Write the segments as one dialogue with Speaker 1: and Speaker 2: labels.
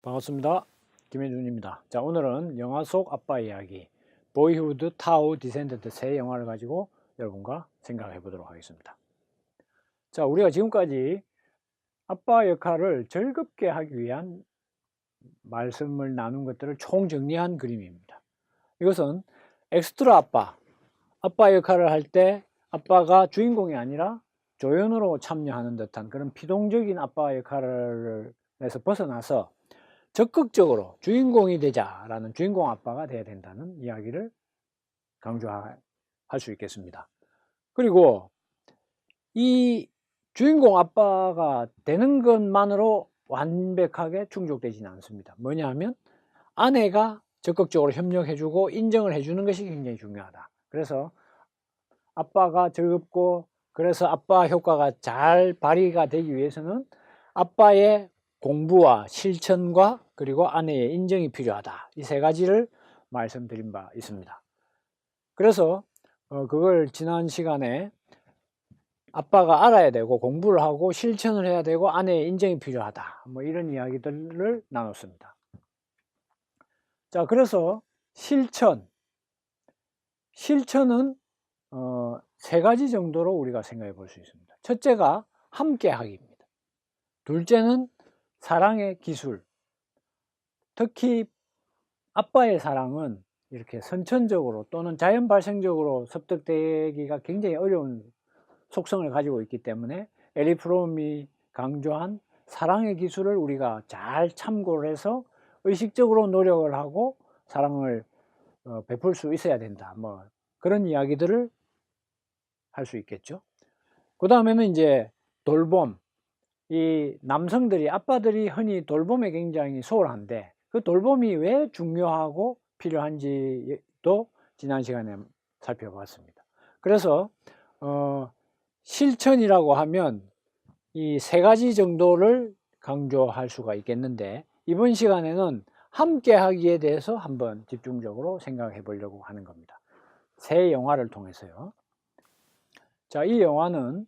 Speaker 1: 반갑습니다. 김혜준입니다. 자, 오늘은 영화 속 아빠 이야기 보이후드 타우 디센던트 새 영화를 가지고 여러분과 생각해 보도록 하겠습니다. 자, 우리가 지금까지 아빠 역할을 즐겁게 하기 위한 말씀을 나눈 것들을 총정리한 그림입니다. 이것은 엑스트라 아빠 역할을 할 때 아빠가 주인공이 아니라 조연으로 참여하는 듯한 그런 피동적인 아빠 역할에서 벗어나서 적극적으로 주인공이 되자라는 주인공 아빠가 돼야 된다는 이야기를 강조할 수 있겠습니다. 그리고 이 주인공 아빠가 되는 것만으로 완벽하게 충족되지는 않습니다. 뭐냐 하면 아내가 적극적으로 협력해주고 인정을 해주는 것이 굉장히 중요하다. 그래서 아빠가 즐겁고 그래서 아빠 효과가 잘 발휘가 되기 위해서는 아빠의 공부와 실천과 그리고 아내의 인정이 필요하다. 이 세 가지를 말씀드린 바 있습니다. 그래서 그걸 지난 시간에 아빠가 알아야 되고 공부를 하고 실천을 해야 되고 아내의 인정이 필요하다. 뭐 이런 이야기들을 나눴습니다. 자, 그래서 실천은 세 가지 정도로 우리가 생각해 볼 수 있습니다. 첫째가 함께 하기입니다. 둘째는 사랑의 기술. 특히 아빠의 사랑은 이렇게 선천적으로 또는 자연 발생적으로 습득되기가 굉장히 어려운 속성을 가지고 있기 때문에 에릭 프롬이 강조한 사랑의 기술을 우리가 잘 참고를 해서 의식적으로 노력을 하고 사랑을 베풀 수 있어야 된다. 뭐 그런 이야기들을 할 수 있겠죠. 그 다음에는 이제 돌봄. 이 남성들이 아빠들이 흔히 돌봄에 굉장히 소홀한데 그 돌봄이 왜 중요하고 필요한지도 지난 시간에 살펴봤습니다. 그래서 실천이라고 하면 이 세 가지 정도를 강조할 수가 있겠는데 이번 시간에는 함께 하기에 대해서 한번 집중적으로 생각해 보려고 하는 겁니다. 새 영화를 통해서요. 자, 이 영화는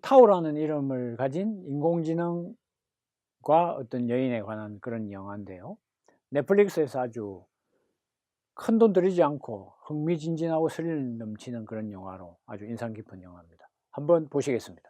Speaker 1: 타오라는 이름을 가진 인공지능과 어떤 여인에 관한 그런 영화인데요. 넷플릭스에서 아주 큰 돈 들이지 않고 흥미진진하고 스릴 넘치는 그런 영화로 아주 인상 깊은 영화입니다. 한번 보시겠습니다.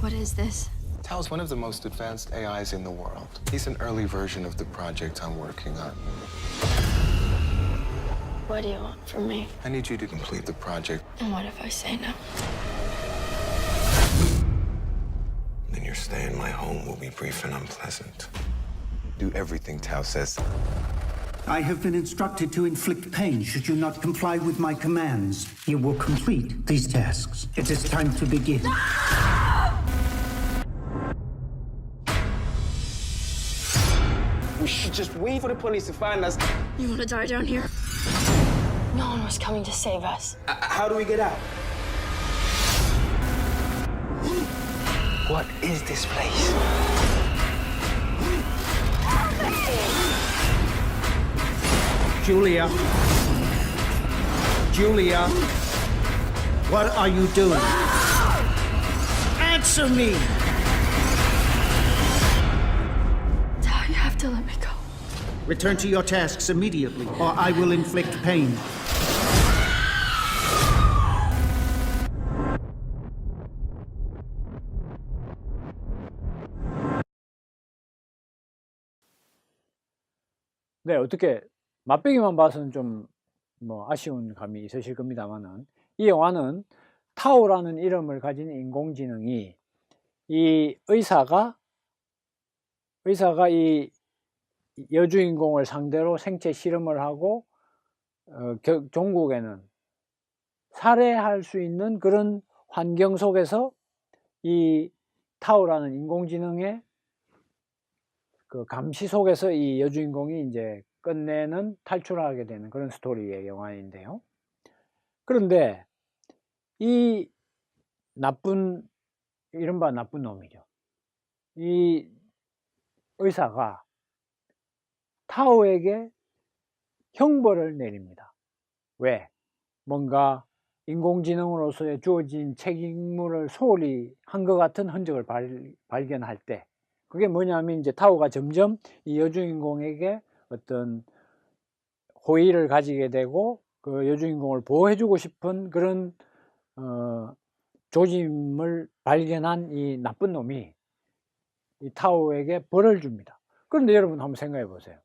Speaker 2: What is this?
Speaker 3: Tao's one of the most advanced AIs in the world. He's an early version of the project I'm working on.
Speaker 2: What do you want from me?
Speaker 3: I need you to complete the project.
Speaker 2: And what if I say no?
Speaker 3: Then your stay in my home will be brief and unpleasant. Do everything Tao says.
Speaker 4: I have been instructed to inflict pain should you not comply with my commands. You will complete these tasks. It is time to begin.
Speaker 5: We should just wait for the police to find us.
Speaker 2: You want to die down here? No one was coming to save us.
Speaker 5: How do we get out? What is this place?
Speaker 4: Julia. Julia. What are you doing? Answer me!
Speaker 2: Dad, you have to let me go.
Speaker 4: Return to your tasks immediately, or I will inflict pain.
Speaker 1: 네, 어떻게 맛보기만 봐서는 좀 뭐 아쉬운 감이 있으실 겁니다만은 이 영화는 타오라는 이름을 가진 인공지능이 이 의사가 이 여주인공을 상대로 생체 실험을 하고 종국에는 살해할 수 있는 그런 환경 속에서 이 타오라는 인공지능의 그 감시 속에서 이 여주인공이 이제 끝내는 탈출하게 되는 그런 스토리의 영화인데요. 그런데 이 이른바 나쁜 놈이죠. 이 의사가 타오에게 형벌을 내립니다. 왜? 뭔가 인공지능으로서의 주어진 책임을 소홀히 한 것 같은 흔적을 발견할 때, 그게 뭐냐면 이제 타오가 점점 이 여주인공에게 어떤 호의를 가지게 되고 그 여주인공을 보호해주고 싶은 그런 조짐을 발견한 이 나쁜 놈이 이 타오에게 벌을 줍니다. 그런데 여러분 한번 생각해 보세요.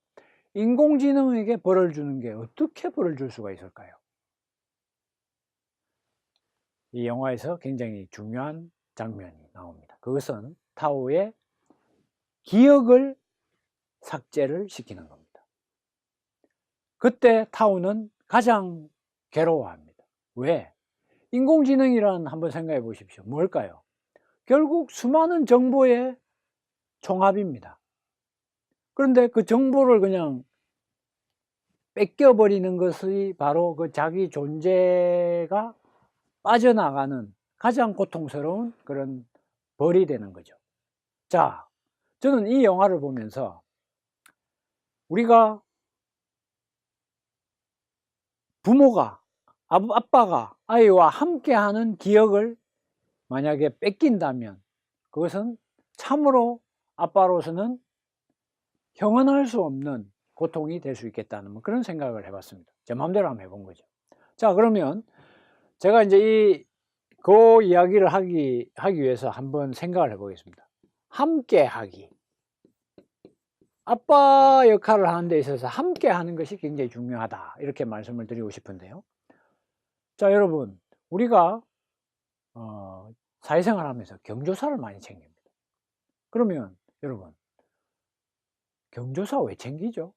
Speaker 1: 인공지능에게 벌을 주는 게 어떻게 벌을 줄 수가 있을까요? 이 영화에서 굉장히 중요한 장면이 나옵니다. 그것은 타오의 기억을 삭제를 시키는 겁니다. 그때 타오는 가장 괴로워합니다. 왜? 인공지능이란 한번 생각해 보십시오. 뭘까요? 결국 수많은 정보의 총합입니다. 그런데 그 정보를 그냥 뺏겨버리는 것이 바로 그 자기 존재가 빠져나가는 가장 고통스러운 그런 벌이 되는 거죠. 자, 저는 이 영화를 보면서 우리가 부모가, 아빠가 아이와 함께하는 기억을 만약에 뺏긴다면 그것은 참으로 아빠로서는 형언할 수 없는 고통이 될 수 있겠다는 그런 생각을 해봤습니다. 제 마음대로 한번 해본 거죠. 자, 그러면 제가 이제 그 이야기를 하기 위해서 한번 생각을 해보겠습니다. 함께 하기. 아빠 역할을 하는 데 있어서 함께 하는 것이 굉장히 중요하다. 이렇게 말씀을 드리고 싶은데요. 자, 여러분, 우리가 사회생활 하면서 경조사를 많이 챙깁니다. 그러면 여러분, 경조사 왜 챙기죠?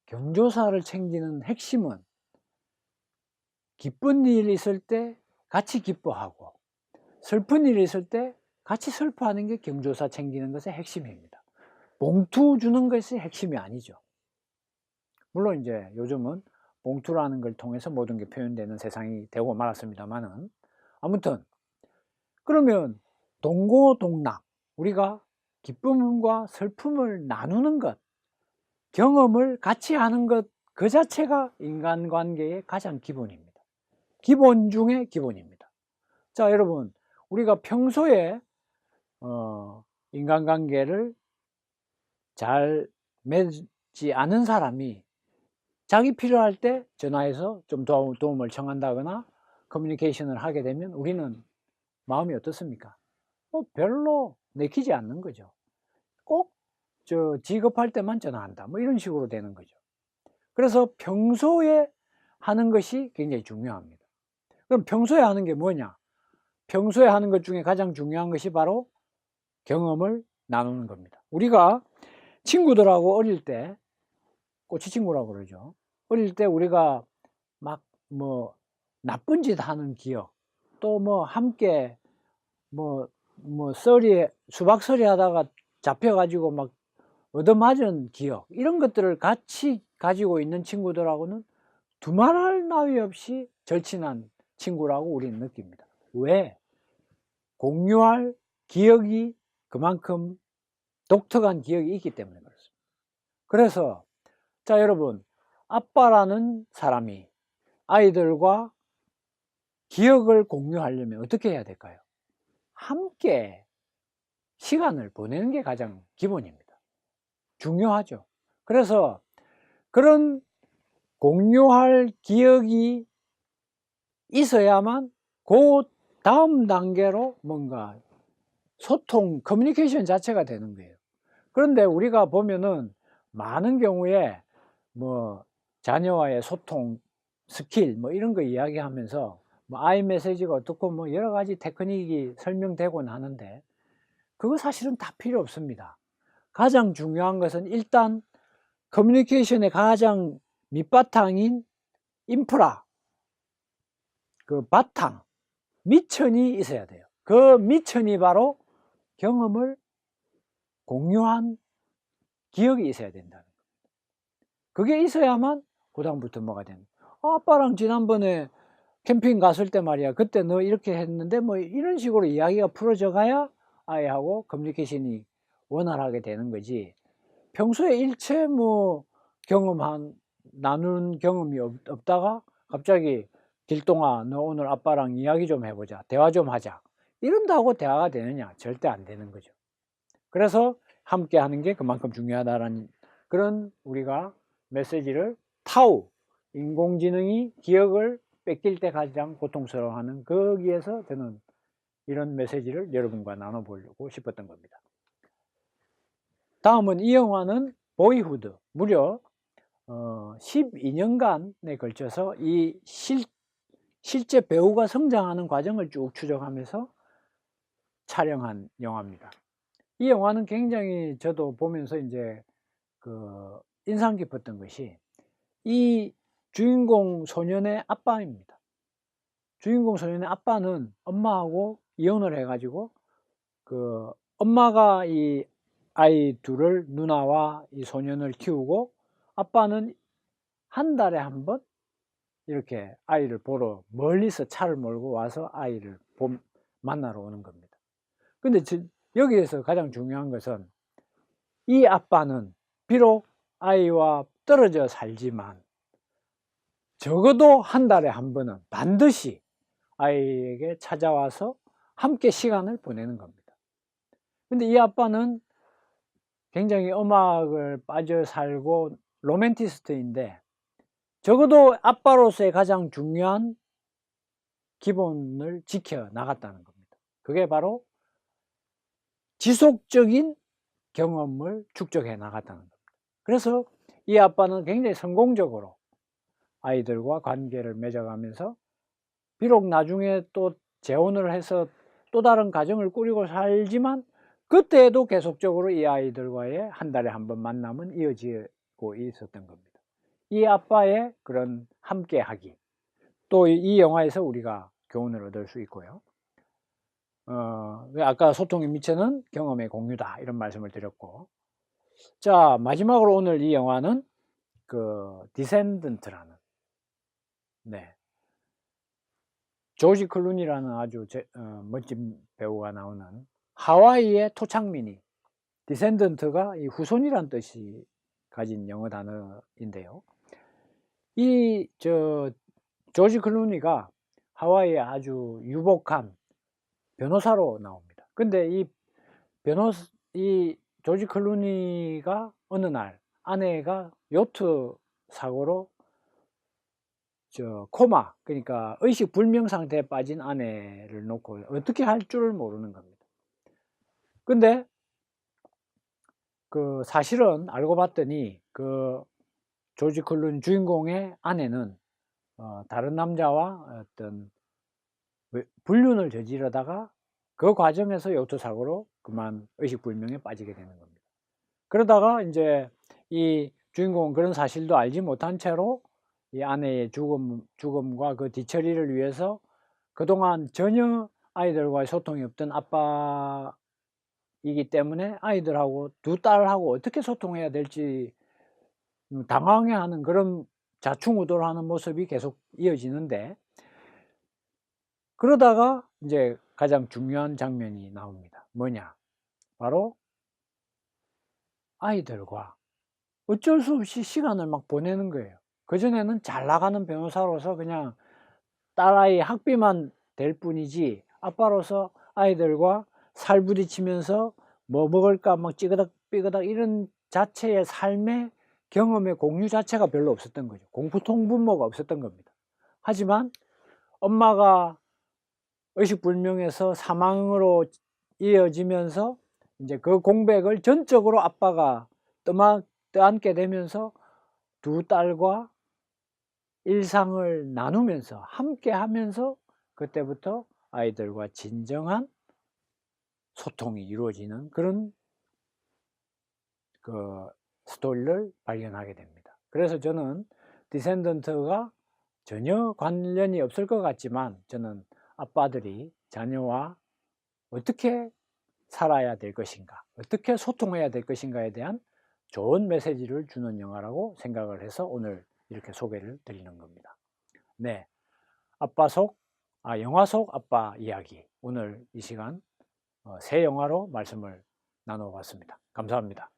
Speaker 1: 경조사를 챙기는 핵심은 기쁜 일이 있을 때 같이 기뻐하고 슬픈 일이 있을 때 같이 슬퍼하는 게 경조사 챙기는 것의 핵심입니다. 봉투 주는 것이 핵심이 아니죠. 물론 이제 요즘은 봉투라는 걸 통해서 모든 게 표현되는 세상이 되고 말았습니다만은, 아무튼 그러면 동고동락, 우리가 기쁨과 슬픔을 나누는 것, 경험을 같이 하는 것, 그 자체가 인간관계의 가장 기본입니다. 기본 중에 기본입니다. 자, 여러분, 우리가 평소에 인간관계를 잘 맺지 않은 사람이 자기 필요할 때 전화해서 좀 도움을 청한다거나 커뮤니케이션을 하게 되면 우리는 마음이 어떻습니까? 별로 내키지 않는 거죠. 꼭 지급할 때만 전화한다, 뭐 이런 식으로 되는 거죠. 그래서 평소에 하는 것이 굉장히 중요합니다. 그럼 평소에 하는 게 뭐냐? 평소에 하는 것 중에 가장 중요한 것이 바로 경험을 나누는 겁니다. 우리가 친구들하고 어릴 때 꼬치친구라고 그러죠. 어릴 때 우리가 막 나쁜 짓 하는 기억, 또 함께 수박서리 하다가 잡혀가지고 막 얻어맞은 기억, 이런 것들을 같이 가지고 있는 친구들하고는 두말할 나위 없이 절친한 친구라고 우리는 느낍니다. 왜? 공유할 기억이 그만큼 독특한 기억이 있기 때문에 그렇습니다. 그래서 자, 여러분, 아빠라는 사람이 아이들과 기억을 공유하려면 어떻게 해야 될까요? 함께 시간을 보내는 게 가장 기본입니다. 중요하죠. 그래서 그런 공유할 기억이 있어야만 그 다음 단계로 뭔가 소통, 커뮤니케이션 자체가 되는 거예요. 그런데 우리가 보면은 많은 경우에 자녀와의 소통 스킬 이런 거 이야기하면서 아이메시지가 어떻고 여러 가지 테크닉이 설명되곤 하는데 그거 사실은 다 필요 없습니다. 가장 중요한 것은 일단 커뮤니케이션의 가장 밑바탕인 인프라, 그 바탕, 미천이 있어야 돼요. 그 미천이 바로 경험을 공유한 기억이 있어야 된다는 겁니다. 그게 있어야만 그 다음부터 뭐가 되는 아빠랑 지난번에 캠핑 갔을 때 말이야 그때 너 이렇게 했는데 뭐 이런 식으로 이야기가 풀어져 가야 아이하고 커뮤니케이션이 원활하게 되는 거지. 평소에 일체 뭐 나눈 경험이 없다가 갑자기 길동아 너 오늘 아빠랑 이야기 좀 해보자, 대화 좀 하자, 이런다고 대화가 되느냐? 절대 안 되는 거죠. 그래서 함께 하는 게 그만큼 중요하다라는 그런 우리가 메시지를 타우, 인공지능이 기억을 뺏길 때 가장 고통스러워하는 거기에서 저는 이런 메시지를 여러분과 나눠보려고 싶었던 겁니다. 다음은 이 영화는 보이후드, 무려 12년간에 걸쳐서 이 실제 배우가 성장하는 과정을 쭉 추적하면서 촬영한 영화입니다. 이 영화는 굉장히 저도 보면서 이제 인상 깊었던 것이 이 주인공 소년의 아빠입니다. 주인공 소년의 아빠는 엄마하고 이혼을 해가지고 엄마가 이 아이 둘을 누나와 이 소년을 키우고 아빠는 한 달에 한 번 이렇게 아이를 보러 멀리서 차를 몰고 와서 아이를 만나러 오는 겁니다. 근데 여기에서 가장 중요한 것은 이 아빠는 비록 아이와 떨어져 살지만 적어도 한 달에 한 번은 반드시 아이에게 찾아와서 함께 시간을 보내는 겁니다. 근데 이 아빠는 굉장히 음악을 빠져 살고 로맨티스트인데 적어도 아빠로서의 가장 중요한 기본을 지켜 나갔다는 겁니다. 그게 바로 지속적인 경험을 축적해 나갔다는 겁니다. 그래서 이 아빠는 굉장히 성공적으로 아이들과 관계를 맺어가면서 비록 나중에 또 재혼을 해서 또 다른 가정을 꾸리고 살지만 그때에도 계속적으로 이 아이들과의 한 달에 한 번 만남은 이어지고 있었던 겁니다. 이 아빠의 그런 함께하기, 또 이 영화에서 우리가 교훈을 얻을 수 있고요. 아까 소통의 미천은 경험의 공유다 이런 말씀을 드렸고, 자 마지막으로 오늘 이 영화는 디센던트라는 조지 클루니라는 아주 멋진 배우가 나오는 하와이의 토착민이 디센던트가 이 후손이란 뜻이 가진 영어 단어인데요. 이 조지 클루니가 하와이에 아주 유복한 변호사로 나옵니다. 근데 이 조지 클루니가 어느 날 아내가 요트 사고로 코마, 그러니까 의식 불명 상태에 빠진 아내를 놓고 어떻게 할 줄을 모르는 겁니다. 근데 사실은 알고 봤더니 조지 클루니 주인공의 아내는 다른 남자와 어떤 불륜을 저지르다가 그 과정에서 요트 사고로 그만 의식 불명에 빠지게 되는 겁니다. 그러다가 이제 이 주인공은 그런 사실도 알지 못한 채로 이 아내의 죽음과 그 뒤처리를 위해서 그동안 전혀 아이들과의 소통이 없던 아빠이기 때문에 아이들하고 두 딸하고 어떻게 소통해야 될지 당황해하는 그런 자충우돌 하는 모습이 계속 이어지는데, 그러다가 이제 가장 중요한 장면이 나옵니다. 뭐냐? 바로 아이들과 어쩔 수 없이 시간을 막 보내는 거예요. 그전에는 잘 나가는 변호사로서 그냥 딸아이 학비만 될 뿐이지 아빠로서 아이들과 살부딪히면서 뭐 먹을까 막 찌그덕 이런 자체의 삶의 경험의 공유 자체가 별로 없었던 거죠. 공부통분모가 없었던 겁니다. 하지만 엄마가 의식불명에서 사망으로 이어지면서 이제 그 공백을 전적으로 아빠가 떠안게 되면서 두 딸과 일상을 나누면서 함께 하면서 그때부터 아이들과 진정한 소통이 이루어지는 그런 스토리를 발견하게 됩니다. 그래서 저는 디센던트가 전혀 관련이 없을 것 같지만 저는 아빠들이 자녀와 어떻게 살아야 될 것인가, 어떻게 소통해야 될 것인가에 대한 좋은 메시지를 주는 영화라고 생각을 해서 오늘 이렇게 소개를 드리는 겁니다. 네, 영화 속 아빠 이야기, 오늘 이 시간 새 영화로 말씀을 나눠봤습니다. 감사합니다.